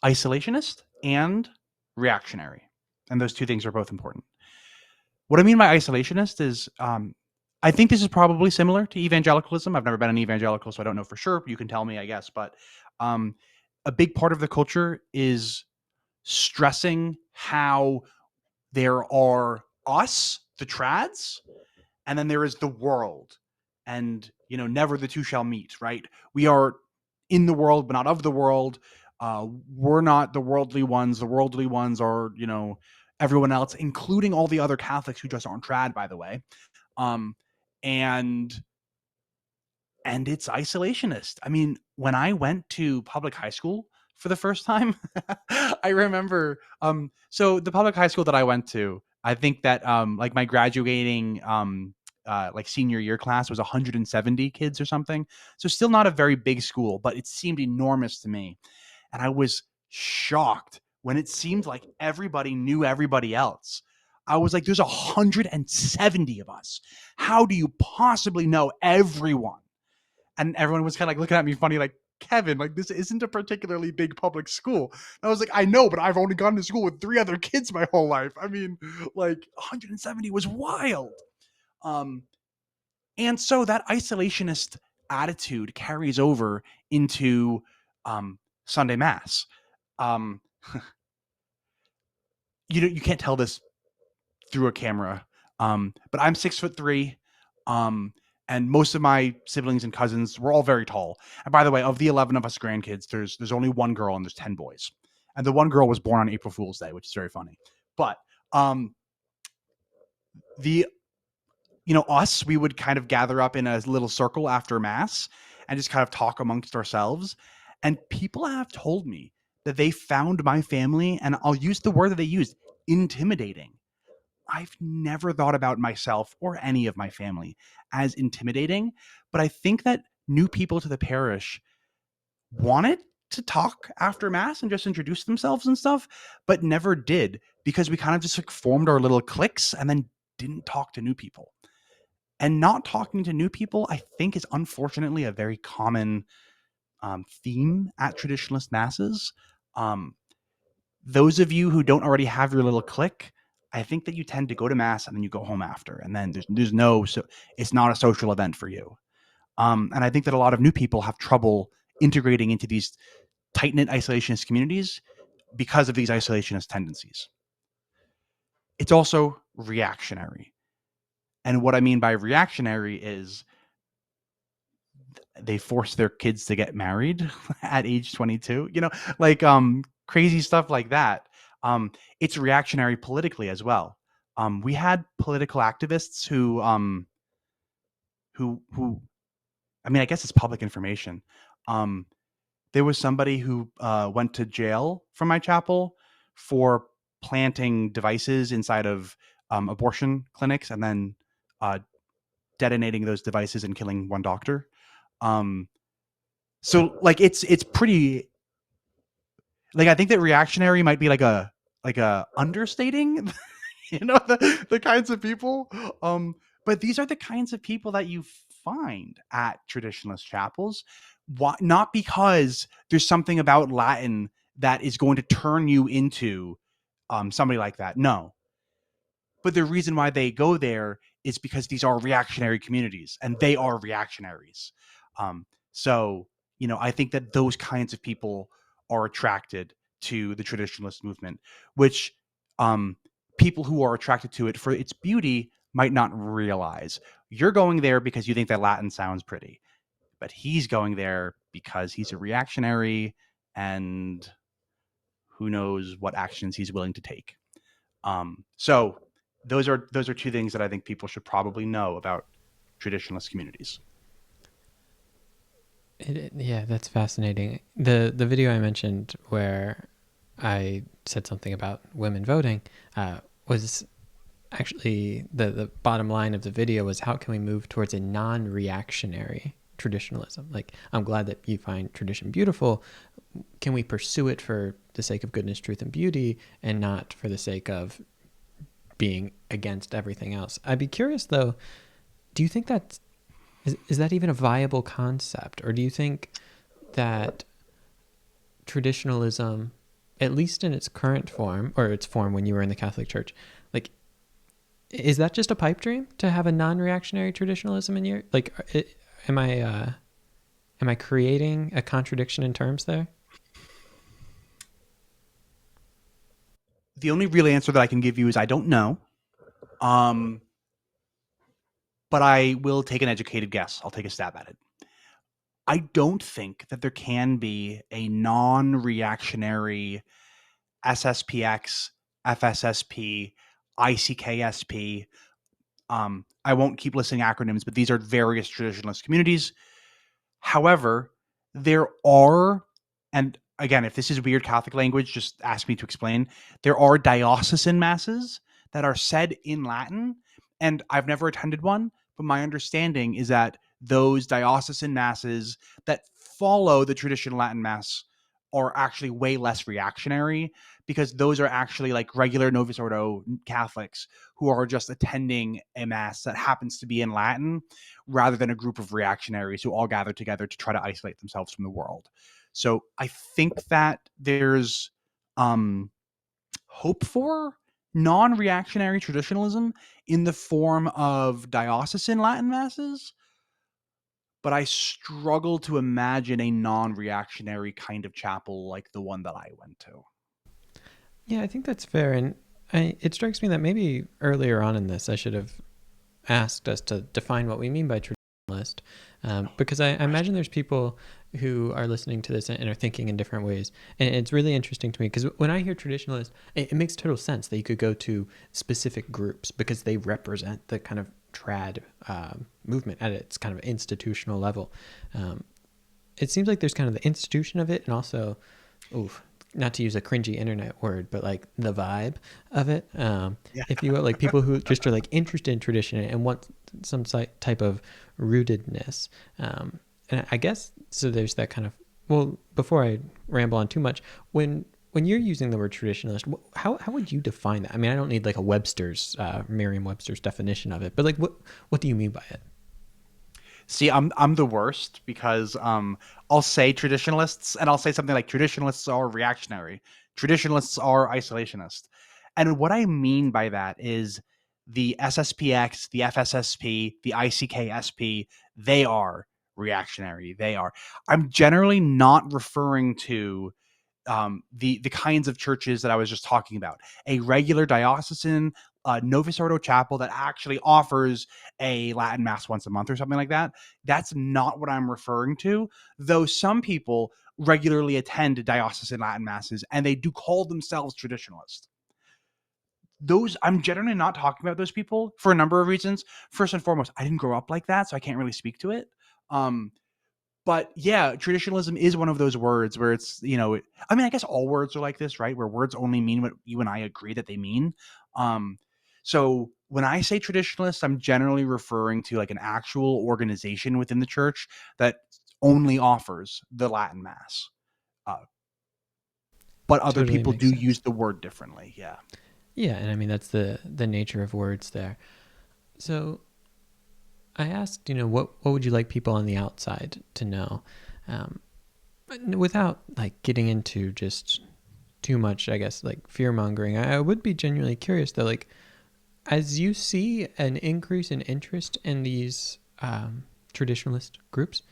isolationist and reactionary. And those two things are both important. What I mean by isolationist is I think this is probably similar to evangelicalism. I've never been an evangelical, so I don't know for sure. You can tell me, I guess. But um, a big part of the culture is stressing how there are us, the trads, and then there is the world. And, never the two shall meet, right? We are in the world, but not of the world. We're not the worldly ones. The worldly ones are, everyone else, including all the other Catholics who just aren't trad, by the way. Um, and it's isolationist. I mean, when I went to public high school for the first time, I remember so the public high school that I went to, I think that like my graduating like senior year class was 170 kids or something. So still not a very big school, but it seemed enormous to me. And I was shocked when it seemed like everybody knew everybody else. I was like, there's 170 of us. How do you possibly know everyone? And everyone was kind of like looking at me funny, like, Kevin, like, this isn't a particularly big public school. And I was like, I know, but I've only gone to school with 3 other kids my whole life. I mean, like, 170 was wild. Um, and so that isolationist attitude carries over into Sunday Mass. Um, you can't tell this through a camera, but I'm 6'3", and most of my siblings and cousins were all very tall. And by the way, of the 11 of us grandkids, there's only one girl and there's 10 boys, and the one girl was born on April Fool's Day, which is very funny. But the us, we would kind of gather up in a little circle after mass and just kind of talk amongst ourselves. And people have told me that they found my family, and I'll use the word that they used, intimidating. I've never thought about myself or any of my family as intimidating, but I think that new people to the parish wanted to talk after mass and just introduce themselves and stuff, but never did because we kind of just like formed our little cliques and then didn't talk to new people. And not talking to new people, I think, is unfortunately a very common theme at traditionalist masses. Um, those of you who don't already have your little clique, I think that you tend to go to mass and then you go home after, and then there's no, so it's not a social event for you. And I think that a lot of new people have trouble integrating into these tight knit isolationist communities because of these isolationist tendencies. It's also reactionary, and what I mean by reactionary is they force their kids to get married at age 22. Like crazy stuff like that. It's reactionary politically as well. We had political activists who I mean, I guess it's public information. Um, there was somebody who went to jail from my chapel for planting devices inside of abortion clinics and then uh, detonating those devices and killing one doctor. Um, so like it's pretty, like, I think that reactionary might be like a understating, the kinds of people. But these are the kinds of people that you find at traditionalist chapels. Why? Not because there's something about Latin that is going to turn you into somebody like that. No, but the reason why they go there is because these are reactionary communities and they are reactionaries. So, I think that those kinds of people are attracted to the traditionalist movement, which um, people who are attracted to it for its beauty might not realize. You're going there because you think that Latin sounds pretty, but he's going there because he's a reactionary and who knows what actions he's willing to take. So those are two things that I think people should probably know about traditionalist communities. Yeah, that's fascinating. The video I mentioned where I said something about women voting was actually the bottom line of the video was how can we move towards a non-reactionary traditionalism? Like, I'm glad that you find tradition beautiful. Can we pursue it for the sake of goodness, truth, and beauty, and not for the sake of being against everything else? I'd be curious though, do you think that is that even a viable concept, or do you think that traditionalism, at least in its current form or its form when you were in the Catholic Church, like, is that just a pipe dream to have a non-reactionary traditionalism in your like? Am I am I creating a contradiction in terms there? The only real answer that I can give you is I don't know. Um, but I will take an educated guess. I'll take a stab at it. I don't think that there can be a non-reactionary SSPX, FSSP, ICKSP. I won't keep listing acronyms, but these are various traditionalist communities. However, there are, and again, if this is weird Catholic language, just ask me to explain. There are diocesan masses that are said in Latin, and I've never attended one, but my understanding is that those diocesan masses that follow the traditional Latin mass are actually way less reactionary because those are actually like regular Novus Ordo Catholics who are just attending a mass that happens to be in Latin rather than a group of reactionaries who all gather together to try to isolate themselves from the world. So I think that there's um, hope for non-reactionary traditionalism in the form of diocesan Latin masses, but I struggle to imagine a non-reactionary kind of chapel like the one that I went to. Yeah, I think that's fair, and it strikes me that maybe earlier on in this I should have asked us to define what we mean by traditionalist, because I imagine there's people who are listening to this and are thinking in different ways. And it's really interesting to me because when I hear traditionalist, it makes total sense that you could go to specific groups because they represent the kind of trad movement at its kind of institutional level. Um, it seems like there's kind of the institution of it and also, oof, not to use a cringy internet word, but like the vibe of it, Yeah. if you will, like people who just are like interested in tradition and want some type of rootedness. And I guess so. There's that kind of, well. Before I ramble on too much, when you're using the word traditionalist, how would you define that? I mean, I don't need like a Webster's Merriam-Webster's definition of it, but like what do you mean by it? See, I'm the worst because I'll say traditionalists and I'll say something like traditionalists are reactionary, traditionalists are isolationist, and what I mean by that is the SSPX, the FSSP, the ICKSP, they are reactionary. They are. I'm generally not referring to the kinds of churches that I was just talking about. A regular diocesan Novus Ordo chapel that actually offers a Latin mass once a month or something like that. That's not what I'm referring to. Though some people regularly attend diocesan Latin masses and they do call themselves traditionalists. Those I'm generally not talking about those people for a number of reasons. First and foremost, I didn't grow up like that, so I can't really speak to it. Um, but yeah, traditionalism is one of those words where it's, I mean, I guess all words are like this, right? Where words only mean what you and I agree that they mean. Um, so when I say traditionalist, I'm generally referring to like an actual organization within the church that only offers the Latin Mass. Uh, but other Totally people makes do sense. use the word differently. Yeah. Yeah, and I mean that's the nature of words there. So I asked, what would you like people on the outside to know, um, without like getting into just too much, I guess, like fear mongering. I would be genuinely curious though, like as you see an increase in interest in these traditionalist groups,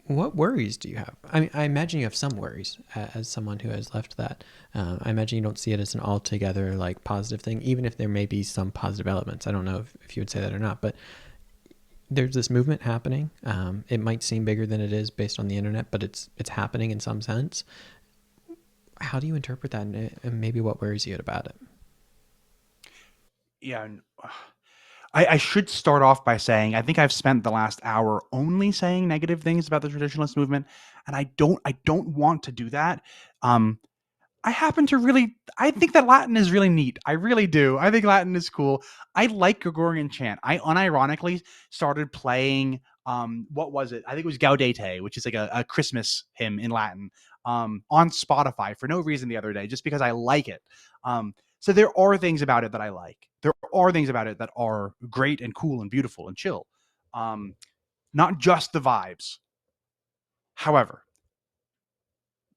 what worries do you have? I mean, I imagine you have some worries as someone who has left that. I imagine you don't see it as an altogether like positive thing, even if there may be some positive elements. I don't know if you would say that or not, but there's this movement happening. It might seem bigger than it is based on the internet, but it's happening in some sense. How do you interpret that, and maybe what worries you about it? Yeah, I should start off by saying I think I've spent the last hour only saying negative things about the traditionalist movement, and I don't want to do that. Um, I happen to really I think that Latin is really neat. I really do. I think Latin is cool. I like Gregorian chant. I unironically started playing what was it? I think it was Gaudete, which is like a Christmas hymn in Latin, on Spotify for no reason the other day, just because I like it. So there are things about it that I like. There are things about it that are great and cool and beautiful and chill. Um, Not just the vibes. However,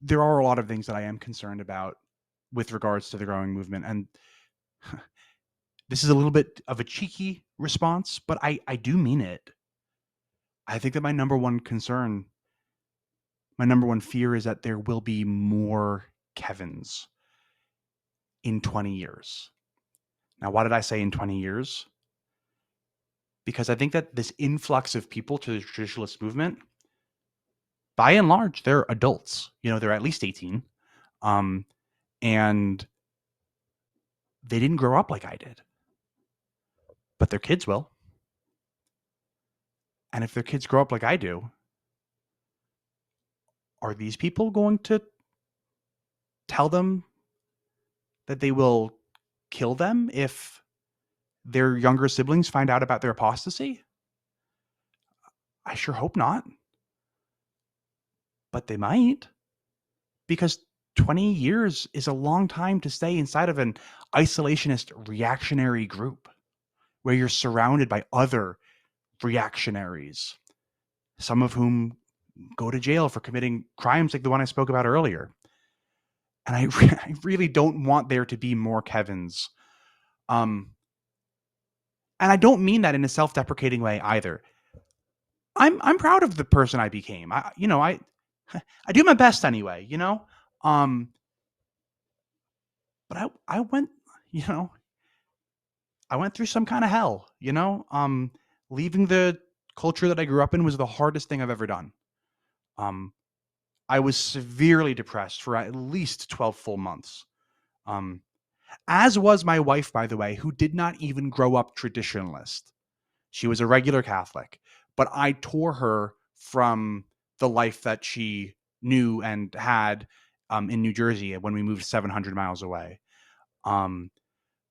there are a lot of things that I am concerned about with regards to the growing movement. And this is a little bit of a cheeky response, but I do mean it. I think that my number one fear is that there will be more Kevins in 20 years. Now, why did I say in 20 years? Because I think that this influx of people to the traditionalist movement, by and large, they're adults. They're at least 18. Um, and they didn't grow up like I did, but their kids will. And if their kids grow up like I do, are these people going to tell them that they will kill them if their younger siblings find out about their apostasy? I sure hope not, but they might, because 20 years is a long time to stay inside of an isolationist reactionary group where you're surrounded by other reactionaries, some of whom go to jail for committing crimes like the one I spoke about earlier. And I really don't want there to be more Kevins. Um, and I don't mean that in a self-deprecating way either. I'm proud of the person I became. I do my best anyway, Um, but I went, you know, I went through some kind of hell, Leaving the culture that I grew up in was the hardest thing I've ever done. Um, I was severely depressed for at least 12 full months. Um, as was my wife, by the way, who did not even grow up traditionalist. She was a regular Catholic, but I tore her from the life that she knew and had in New Jersey when we moved 700 miles away. Um,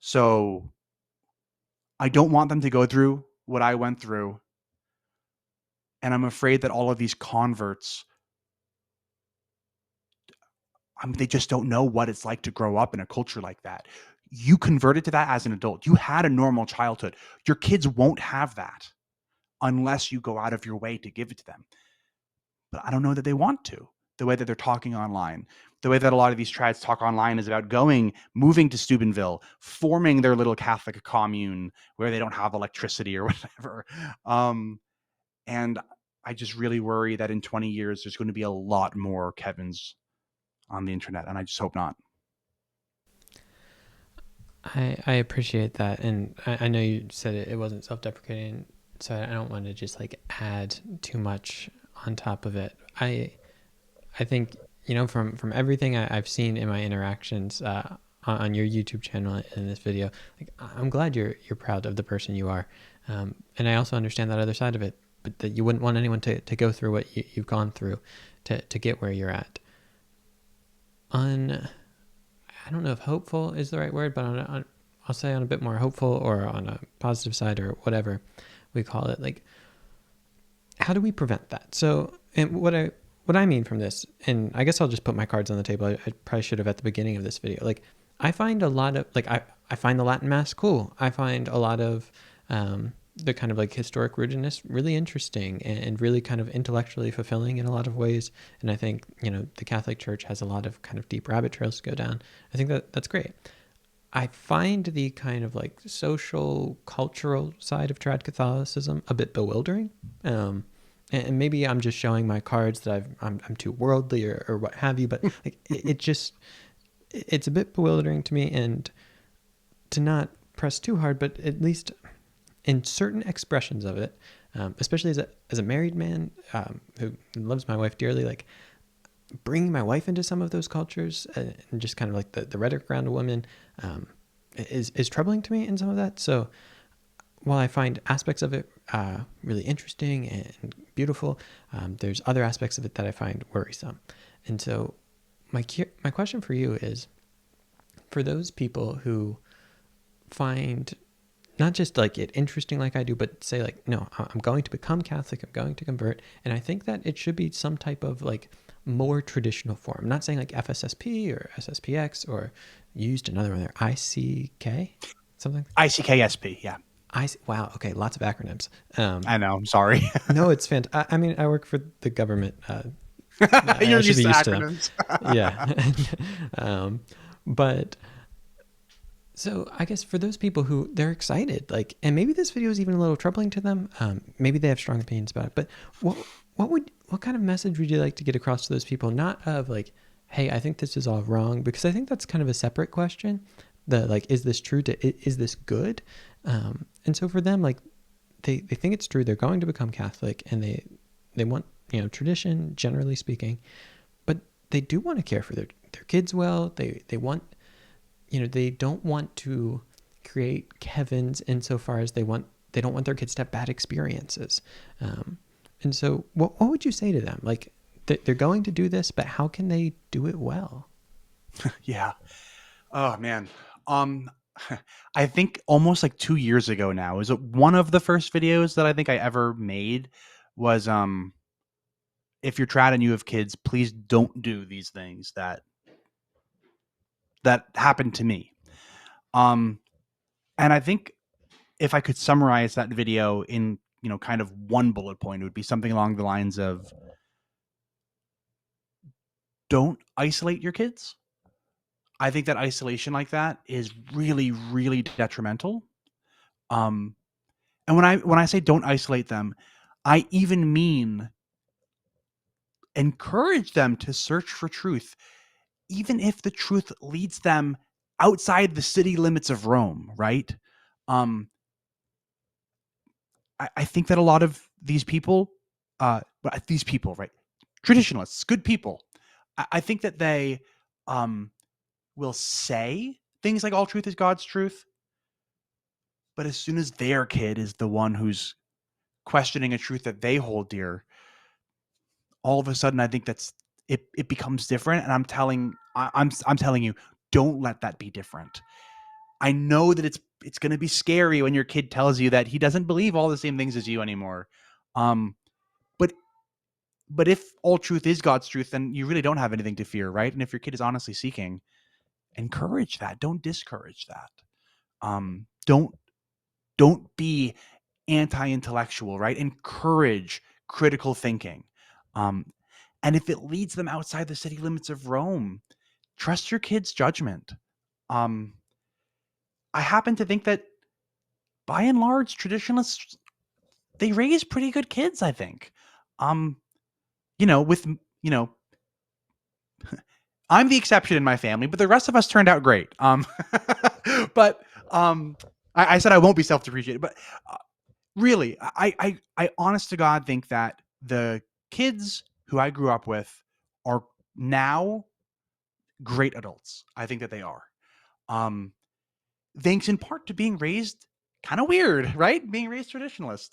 so I don't want them to go through what I went through. And I'm afraid that all of these converts, they just don't know what it's like to grow up in a culture like that. You converted to that as an adult. You had a normal childhood. Your kids won't have that unless you go out of your way to give it to them. But I don't know that they want to. The way that they're talking online, the way that a lot of these trads talk online is about moving to Steubenville, forming their little Catholic commune where they don't have electricity or whatever. And I just really worry that in 20 years, there's going to be a lot more Kevins on the internet. And I just hope not. I appreciate that, and I know you said it wasn't self-deprecating, so I don't want to just like add too much on top of it. I think from everything I've seen in my interactions on your YouTube channel in this video, like I'm glad you're proud of the person you are, and I also understand that other side of it, but that you wouldn't want anyone to go through what you've gone through to get where you're at. I don't know if hopeful is the right word, but I'll say on a bit more hopeful or on a positive side or whatever we call it. Like, how do we prevent that? So, and what I mean from this, and I guess I'll just put my cards on the table. I probably should have at the beginning of this video. Like, I find a lot of I find the Latin Mass cool. I find a lot of the kind of like historic rootedness really interesting and really kind of intellectually fulfilling in a lot of ways. And I think, the Catholic Church has a lot of kind of deep rabbit trails to go down. I think that that's great. I find the kind of like social, cultural side of trad Catholicism a bit bewildering. And maybe I'm just showing my cards that I'm too worldly or what have you, but like it just, it's a bit bewildering to me. And to not press too hard, but at least in certain expressions of it, especially as a married man who loves my wife dearly, like bringing my wife into some of those cultures and just kind of like the rhetoric around a woman is troubling to me in some of that. So while I find aspects of it really interesting and beautiful, there's other aspects of it that I find worrisome. And so my question for you is, for those people who find not just like it interesting like I do, but say like, no, I'm going to become Catholic, I'm going to convert, and I think that it should be some type of like more traditional form. I'm not saying like FSSP or SSPX or used another one there, ICK, something. ICKSP, yeah. Wow, okay, lots of acronyms. I know, I'm sorry. No, it's fantastic. I mean, I work for the government. I You're should be used to used to them. acronyms. Yeah. But so I guess for those people who they're excited, like, and maybe this video is even a little troubling to them. Maybe they have strong opinions about it. But what kind of message would you like to get across to those people? Not of like, hey, I think this is all wrong, because I think that's kind of a separate question. The like, is this true? Is this good? And so for them, like, they think it's true. They're going to become Catholic, and they want tradition, generally speaking, but they do want to care for their kids well. They want they don't want to create Kevins insofar as they don't want their kids to have bad experiences. And so what would you say to them? Like, they're going to do this, but how can they do it well? Yeah. Oh man. Um I think almost like 2 years ago now is one of the first videos that I think I ever made was if you're trad and you have kids, please don't do these things that happened to me. Um and I think if I could summarize that video in, kind of one bullet point, it would be something along the lines of don't isolate your kids. I think that isolation like that is really, really detrimental. Um, and when I say don't isolate them, I even mean encourage them to search for truth, even if the truth leads them outside the city limits of Rome. Right? Um, I think that a lot of these people, right, traditionalists, good people, I think that they um, will say things like all truth is God's truth, but as soon as their kid is the one who's questioning a truth that they hold dear, all of a sudden I think that's it becomes different. And I'm telling you, don't let that be different. I know that it's going to be scary when your kid tells you that he doesn't believe all the same things as you anymore. Um, but but if all truth is God's truth, then you really don't have anything to fear, right? And if your kid is honestly seeking, encourage that. Don't discourage that. Don't be anti-intellectual, right? Encourage critical thinking. Um, and if it leads them outside the city limits of Rome, trust your kid's judgment. Um, I happen to think that by and large, traditionalists they raise pretty good kids. I think, um, with I'm the exception in my family, but the rest of us turned out great. But I said I won't be self-depreciated, but really, I honest to God think that the kids who I grew up with are now great adults. I think that they are. Um, Thanks in part to being raised kind of weird, right? Being raised traditionalist.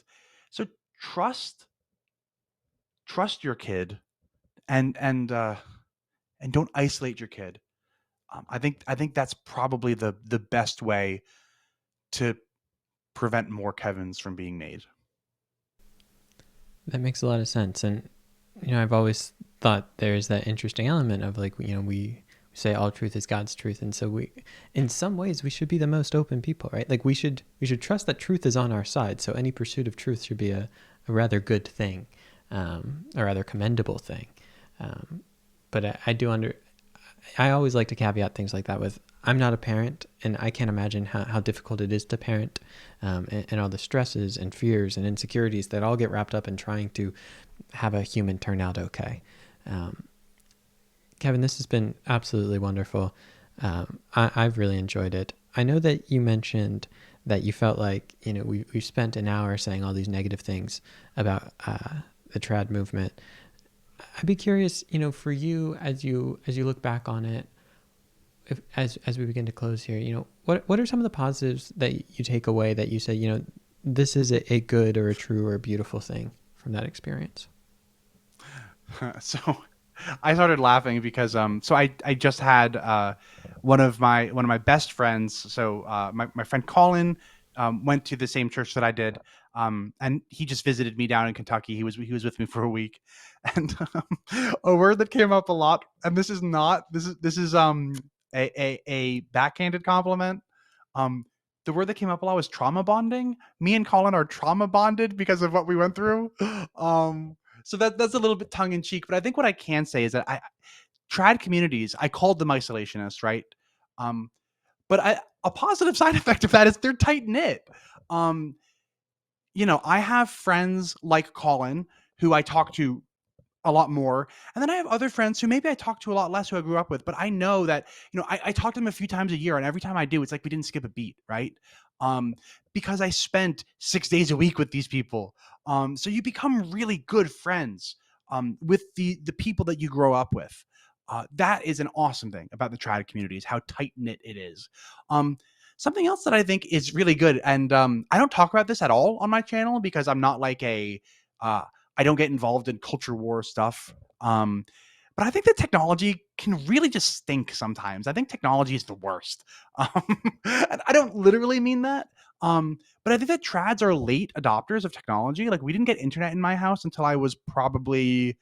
So trust trust your kid and don't isolate your kid. I think that's probably the best way to prevent more Kevins from being made. That makes a lot of sense. And I've always thought there's that interesting element of like, say all truth is God's truth, and so we, in some ways, we should be the most open people, right? Like we should trust that truth is on our side. So any pursuit of truth should be a rather good thing, a rather commendable thing. But I do I always like to caveat things like that with, I'm not a parent, and I can't imagine how difficult it is to parent, and all the stresses and fears and insecurities that all get wrapped up in trying to have a human turn out okay. Um, Kevin, this has been absolutely wonderful. I've really enjoyed it. I know that you mentioned that you felt like, we spent an hour saying all these negative things about the trad movement. I'd be curious, for you, as you look back on it, as we begin to close here, what are some of the positives that you take away that you say, this is a good or a true or a beautiful thing from that experience? So I started laughing because so I just had one of my best friends. So my friend Colin went to the same church that I did, and he just visited me down in Kentucky. He was with me for a week, and a word that came up a lot, and this is a backhanded compliment. Um, the word that came up a lot was trauma bonding. Me and Colin are trauma bonded because of what we went through. Um, so that's a little bit tongue in cheek, but I think what I can say is that I trad communities, I called them isolationists, right? Um, but a positive side effect of that is they're tight knit. Um, I have friends like Colin who I talk to a lot more. And then I have other friends who maybe I talk to a lot less who I grew up with, but I know that, I talk to them a few times a year, and every time I do, it's like we didn't skip a beat, right? Um, because I spent 6 days a week with these people. So you become really good friends with the people that you grow up with. That is an awesome thing about the trad community is how tight knit it is. Um, Something else that I think is really good, and I don't talk about this at all on my channel because I'm not like uh, I don't get involved in culture war stuff. But I think that technology can really just stink sometimes. I think technology is the worst. And I don't literally mean that. But I think that trads are late adopters of technology. Like we didn't get internet in my house until I was probably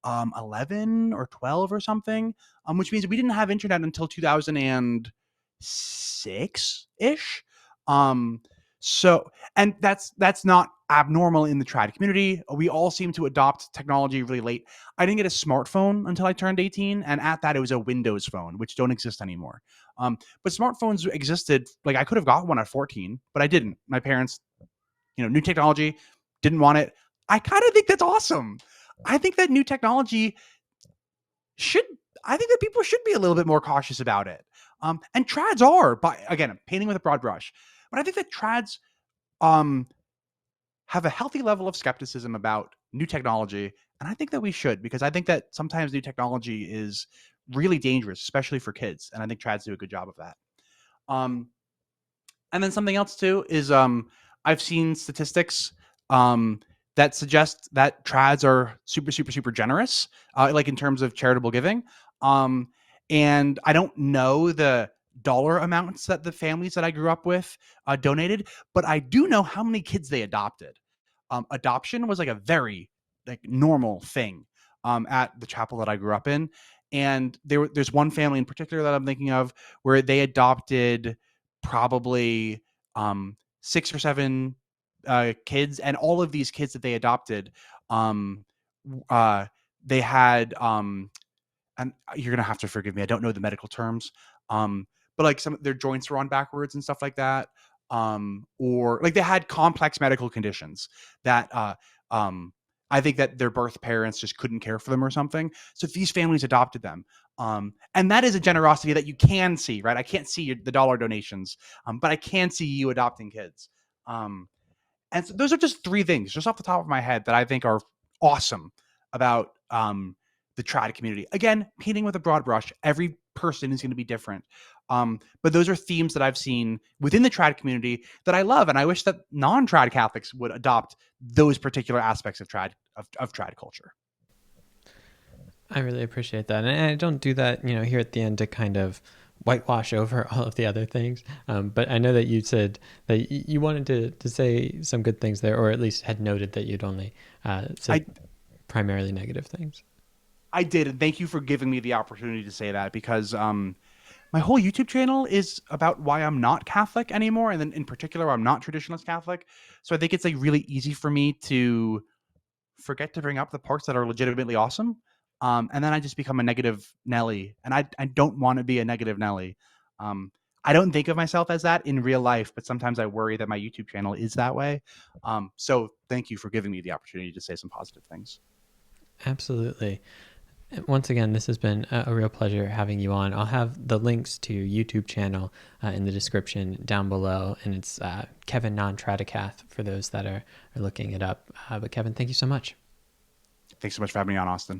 11 or 12 or something, which means we didn't have internet until 2006 ish. Um, so, and that's not abnormal in the trad community. We all seem to adopt technology really late. I didn't get a smartphone until I turned 18, and at that, it was a Windows phone, which don't exist anymore. But smartphones existed. Like I could have got one at 14, but I didn't. My parents, new technology, didn't want it. I kind of think that's awesome. I think that new technology should I think that people should be a little bit more cautious about it. And trads are, by again, painting with a broad brush, but I think that trads um, have a healthy level of skepticism about new technology, and I think that we should because I think that sometimes new technology is really dangerous, especially for kids, and I think trads do a good job of that. Um, and then something else too is I've seen statistics um, that suggest that trads are super super super generous, like in terms of charitable giving. Um, and I don't know the dollar amounts that the families that I grew up with donated, but I do know how many kids they adopted. Adoption was like a very like normal thing at the chapel that I grew up in, and there's one family in particular that I'm thinking of where they adopted probably 6 or 7 kids, and all of these kids that they adopted, um, uh, they had and you're gonna have to forgive me. I don't know the medical terms, but like some their joints were on backwards and stuff like that, or like they had complex medical conditions that um, I think that their birth parents just couldn't care for them or something. So these families adopted them, and that is a generosity that you can see, right? I can't see the dollar donations, but I can see you adopting kids. Um, and so those are just three things, just off the top of my head, that I think are awesome about the trad community. Again, painting with a broad brush, every person is going to be different. But those are themes that I've seen within the trad community that I love, and I wish that non-trad Catholics would adopt those particular aspects of trad culture. I really appreciate that. And I don't do that, here at the end to kind of whitewash over all of the other things. But I know that you said that you wanted to say some good things there, or at least had noted that you'd only said I primarily negative things. I did, and thank you for giving me the opportunity to say that because my whole YouTube channel is about why I'm not Catholic anymore, and then in particular, I'm not traditionalist Catholic. So I think it's like really easy for me to forget to bring up the parts that are legitimately awesome, and then I just become a negative Nelly, and I don't want to be a negative Nelly. Um, I don't think of myself as that in real life, but sometimes I worry that my YouTube channel is that way. So thank you for giving me the opportunity to say some positive things. Absolutely. Once again, this has been a real pleasure having you on. I'll have the links to your YouTube channel in the description down below, and it's Kevin Non-Tradicath for those that are looking it up. But Kevin, thank you so much. Thanks so much for having me on, Austin.